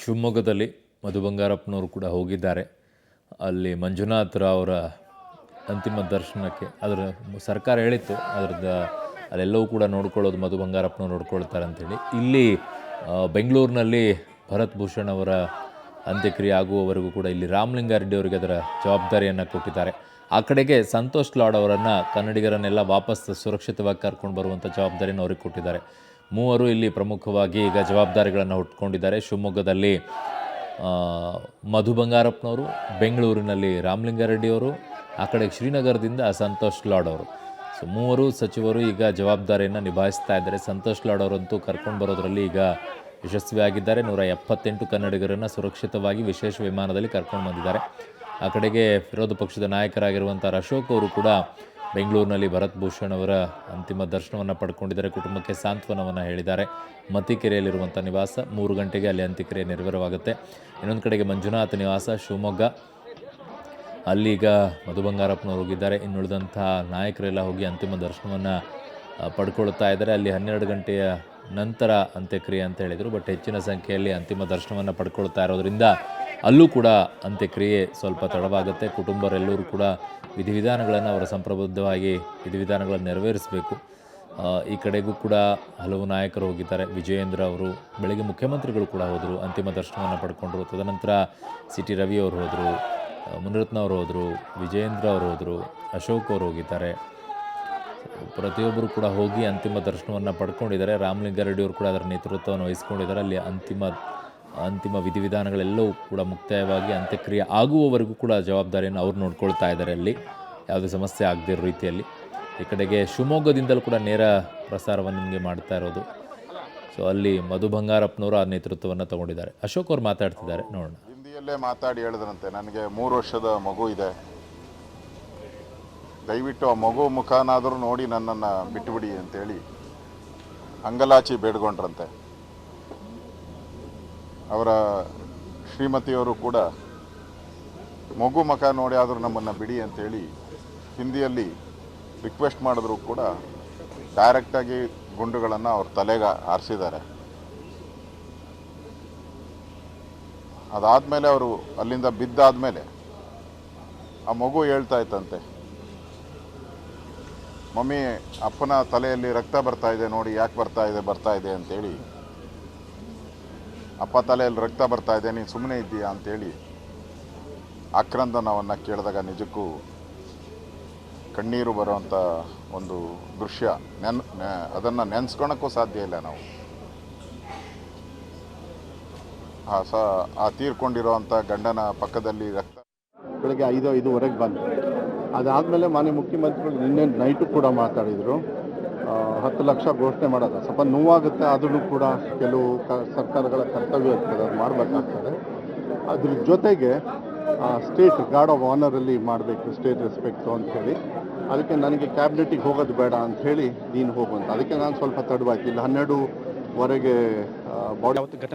ಶಿವಮೊಗ್ಗದಲ್ಲಿ ಮಧು ಬಂಗಾರಪ್ಪನವರು ಕೂಡ ಹೋಗಿದ್ದಾರೆ. ಅಲ್ಲಿ ಮಂಜುನಾಥ್ ರಾವ್ ಅವರ ಅಂತಿಮ ದರ್ಶನಕ್ಕೆ ಅದರ ಸರ್ಕಾರ ಹೇಳಿತ್ತು, ಅದರದ್ದು ಅಲ್ಲೆಲ್ಲವೂ ಕೂಡ ನೋಡ್ಕೊಳ್ಳೋದು ಮಧು ಬಂಗಾರಪ್ಪನವ್ರು ನೋಡ್ಕೊಳ್ತಾರೆ ಅಂಥೇಳಿ. ಇಲ್ಲಿ ಬೆಂಗಳೂರಿನಲ್ಲಿ ಭರತ್ ಭೂಷಣ್ ಅವರ ಅಂತ್ಯಕ್ರಿಯೆ ಆಗುವವರೆಗೂ ಕೂಡ ಇಲ್ಲಿ ರಾಮಲಿಂಗಾರೆಡ್ಡಿ ಅವರಿಗೆ ಅದರ ಜವಾಬ್ದಾರಿಯನ್ನು ಕೊಟ್ಟಿದ್ದಾರೆ. ಆ ಕಡೆಗೆ ಸಂತೋಷ್ ಲಾಡ್ ಅವರನ್ನು, ಕನ್ನಡಿಗರನ್ನೆಲ್ಲ ವಾಪಸ್ ಸುರಕ್ಷಿತವಾಗಿ ಕರ್ಕೊಂಡು ಬರುವಂಥ ಜವಾಬ್ದಾರಿಯನ್ನು ಅವ್ರಿಗೆ ಕೊಟ್ಟಿದ್ದಾರೆ. ಮೂವರು ಇಲ್ಲಿ ಪ್ರಮುಖವಾಗಿ ಈಗ ಜವಾಬ್ದಾರಿಗಳನ್ನು ಹೊತ್ಕೊಂಡಿದ್ದಾರೆ. ಶಿವಮೊಗ್ಗದಲ್ಲಿ ಮಧು ಬಂಗಾರಪ್ಪನವರು, ಬೆಂಗಳೂರಿನಲ್ಲಿ ರಾಮಲಿಂಗಾರೆಡ್ಡಿಯವರು, ಆ ಕಡೆ ಶ್ರೀನಗರದಿಂದ ಸಂತೋಷ್ ಲಾಡ್ ಅವರು. ಸೊ ಮೂವರು ಸಚಿವರು ಈಗ ಜವಾಬ್ದಾರಿಯನ್ನು ನಿಭಾಯಿಸ್ತಾ ಇದ್ದಾರೆ. ಸಂತೋಷ್ ಲಾಡ್ ಅವರಂತೂ ಕರ್ಕೊಂಡು ಬರೋದರಲ್ಲಿ ಈಗ ಯಶಸ್ವಿಯಾಗಿದ್ದಾರೆ. 178 ಕನ್ನಡಿಗರನ್ನು ಸುರಕ್ಷಿತವಾಗಿ ವಿಶೇಷ ವಿಮಾನದಲ್ಲಿ ಕರ್ಕೊಂಡು ಬಂದಿದ್ದಾರೆ. ಆ ಕಡೆಗೆ ವಿರೋಧ ಪಕ್ಷದ ನಾಯಕರಾಗಿರುವಂಥ ಅಶೋಕ್ ಅವರು ಕೂಡ ಬೆಂಗಳೂರಿನಲ್ಲಿ ಭರತ್ ಭೂಷಣ್ ಅವರ ಅಂತಿಮ ದರ್ಶನವನ್ನು ಪಡ್ಕೊಂಡಿದ್ದಾರೆ. ಕುಟುಂಬಕ್ಕೆ ಸಾಂತ್ವನವನ್ನು ಹೇಳಿದ್ದಾರೆ. ಮತ್ತಿಕೆರೆಯಲ್ಲಿರುವಂಥ ನಿವಾಸ 3 ಗಂಟೆಗೆ ಅಲ್ಲಿ ಅಂತ್ಯಕ್ರಿಯೆ ನೆರವೇರವಾಗುತ್ತೆ. ಇನ್ನೊಂದು ಕಡೆಗೆ ಮಂಜುನಾಥ್ ನಿವಾಸ ಶಿವಮೊಗ್ಗ, ಅಲ್ಲೀಗ ಮಧು ಬಂಗಾರಪ್ಪನವರು ಹೋಗಿದ್ದಾರೆ. ಇನ್ನುಳಿದಂಥ ನಾಯಕರೆಲ್ಲ ಹೋಗಿ ಅಂತಿಮ ದರ್ಶನವನ್ನು ಪಡ್ಕೊಳ್ತಾ ಇದ್ದಾರೆ. ಅಲ್ಲಿ 12 ಗಂಟೆಯ ನಂತರ ಅಂತ್ಯಕ್ರಿಯೆ ಅಂತ ಹೇಳಿದರು. ಬಟ್ ಹೆಚ್ಚಿನ ಸಂಖ್ಯೆಯಲ್ಲಿ ಅಂತಿಮ ದರ್ಶನವನ್ನು ಪಡ್ಕೊಳ್ತಾ ಇರೋದ್ರಿಂದ ಅಲ್ಲೂ ಕೂಡ ಅಂತ್ಯಕ್ರಿಯೆ ಸ್ವಲ್ಪ ತಡವಾಗುತ್ತೆ. ಕುಟುಂಬರೆಲ್ಲರೂ ಕೂಡ ವಿಧಿವಿಧಾನಗಳನ್ನು ಅವರ ಸಂಪ್ರಬುದ್ಧವಾಗಿ ವಿಧಿವಿಧಾನಗಳನ್ನು ನೆರವೇರಿಸಬೇಕು. ಈ ಕಡೆಗೂ ಕೂಡ ಹಲವು ನಾಯಕರು ಹೋಗಿದ್ದಾರೆ. ವಿಜಯೇಂದ್ರ ಅವರು, ಬೆಳಗ್ಗೆ ಮುಖ್ಯಮಂತ್ರಿಗಳು ಕೂಡ ಹೋದರು, ಅಂತಿಮ ದರ್ಶನವನ್ನು ಪಡ್ಕೊಂಡ್ರು. ತದನಂತರ ಸಿ.ಟಿ. ರವಿ ಅವರು ಹೋದರು, ಮುನಿರತ್ನ ಅವರು ಹೋದರು, ವಿಜಯೇಂದ್ರ ಅವರು ಹೋದರು, ಅಶೋಕ್ ಅವರು ಹೋಗಿದ್ದಾರೆ. ಪ್ರತಿಯೊಬ್ಬರು ಕೂಡ ಹೋಗಿ ಅಂತಿಮ ದರ್ಶನವನ್ನು ಪಡ್ಕೊಂಡಿದ್ದಾರೆ. ರಾಮಲಿಂಗಾರೆಡ್ಡಿ ಅವರು ಕೂಡ ಅದರ ನೇತೃತ್ವವನ್ನು ವಹಿಸ್ಕೊಂಡಿದ್ದಾರೆ. ಅಲ್ಲಿ ಅಂತಿಮ ವಿಧಿವಿಧಾನಗಳೆಲ್ಲವೂ ಕೂಡ ಮುಕ್ತಾಯವಾಗಿ ಅಂತ್ಯಕ್ರಿಯೆ ಆಗುವವರೆಗೂ ಕೂಡ ಜವಾಬ್ದಾರಿಯನ್ನು ಅವ್ರು ನೋಡ್ಕೊಳ್ತಾ ಇದ್ದಾರೆ. ಅಲ್ಲಿ ಯಾವುದೇ ಸಮಸ್ಯೆ ಆಗದೇ ಇರೋ ರೀತಿಯಲ್ಲಿ. ಈ ಕಡೆಗೆ ಶಿವಮೊಗ್ಗದಿಂದಲೂ ಕೂಡ ನೇರ ಪ್ರಸಾರವನ್ನು ನಿಮಗೆ ಮಾಡ್ತಾ ಇರೋದು. ಸೊ ಅಲ್ಲಿ ಮಧು ಬಂಗಾರಪ್ಪನವರು ಆ ನೇತೃತ್ವವನ್ನು ತಗೊಂಡಿದ್ದಾರೆ. ಅಶೋಕ್ ಅವರು ಮಾತಾಡ್ತಿದ್ದಾರೆ, ನೋಡೋಣ. ಹಿಂದಿಯಲ್ಲೇ ಮಾತಾಡಿ ಹೇಳಿದ್ರಂತೆ, ನನಗೆ 3 ವರ್ಷದ ಮಗು ಇದೆ, ದಯವಿಟ್ಟು ಆ ಮಗು ಮುಖನಾದರೂ ನೋಡಿ ನನ್ನನ್ನು ಬಿಟ್ಟುಬಿಡಿ ಅಂತೇಳಿ ಅಂಗಲಾಚಿ ಬೇಡ್ಕೊಂಡ್ರಂತೆ. ಅವರ ಶ್ರೀಮತಿಯವರು ಕೂಡ ಮಗು ಮುಖ ನೋಡಿ ಆದರೂ ನಮ್ಮನ್ನು ಬಿಡಿ ಅಂತೇಳಿ ಹಿಂದಿಯಲ್ಲಿ ರಿಕ್ವೆಸ್ಟ್ ಮಾಡಿದ್ರು ಕೂಡ ಡೈರೆಕ್ಟಾಗಿ ಗುಂಡುಗಳನ್ನು ಅವ್ರ ತಲೆಗೆ ಹಾರಿಸಿದ್ದಾರೆ. ಅದಾದಮೇಲೆ ಅವರು ಅಲ್ಲಿಂದ ಬಿದ್ದಾದಮೇಲೆ ಆ ಮಗು ಹೇಳ್ತಾ ಇತ್ತಂತೆ, ಮಮ್ಮಿ ಅಪ್ಪನ ತಲೆಯಲ್ಲಿ ರಕ್ತ ಬರ್ತಾ ಇದೆ ನೋಡಿ, ಯಾಕೆ ಬರ್ತಾ ಇದೆ ಅಂತೇಳಿ. ಅಪ್ಪ ತಲೆಯಲ್ಲಿ ರಕ್ತ ಬರ್ತಾ ಇದೆ, ನೀನು ಸುಮ್ಮನೆ ಇದ್ದೀಯಾ ಅಂತೇಳಿ ಆಕ್ರಂದನವನ್ನು ಕೇಳಿದಾಗ ನಿಜಕ್ಕೂ ಕಣ್ಣೀರು ಬರುವಂಥ ಒಂದು ದೃಶ್ಯ. ಅದನ್ನು ನೆನೆಸ್ಕೊಳಕ್ಕೂ ಸಾಧ್ಯ ಇಲ್ಲ ನಾವು. ಆ ತೀರ್ಕೊಂಡಿರೋವಂಥ ಗಂಡನ ಪಕ್ಕದಲ್ಲಿ ರಕ್ತ. ಬೆಳಗ್ಗೆ 5:05 ಬಂದು ಅದಾದಮೇಲೆ ಮಾನ್ಯ ಮುಖ್ಯಮಂತ್ರಿಗಳು ನಿನ್ನೆ ನೈಟು ಕೂಡ ಮಾತಾಡಿದರು. 10 ಲಕ್ಷ ಘೋಷಣೆ ಮಾಡೋದು ಸ್ವಲ್ಪ ನೋವಾಗುತ್ತೆ, ಆದ್ರೂ ಕೂಡ ಕೆಲವು ಸರ್ಕಾರಗಳ ಕರ್ತವ್ಯ ಇರ್ತದೆ, ಅದು ಮಾಡಬೇಕಾಗ್ತದೆ. ಅದ್ರ ಜೊತೆಗೆ ಸ್ಟೇಟ್ ಗಾರ್ಡ್ ಆಫ್ ಆನರಲ್ಲಿ ಮಾಡಬೇಕು, ಸ್ಟೇಟ್ ರೆಸ್ಪೆಕ್ಟು ಅಂಥೇಳಿ. ಅದಕ್ಕೆ ನನಗೆ ಕ್ಯಾಬಿನೆಟಿಗೆ ಹೋಗೋದು ಬೇಡ ಅಂಥೇಳಿ ನೀನು ಹೋಗುವಂತ. ಅದಕ್ಕೆ ನಾನು ಸ್ವಲ್ಪ ತಡವಾಯ್ತು. ಇಲ್ಲಿ 12ವರೆಗೆ ಬಾಡಿ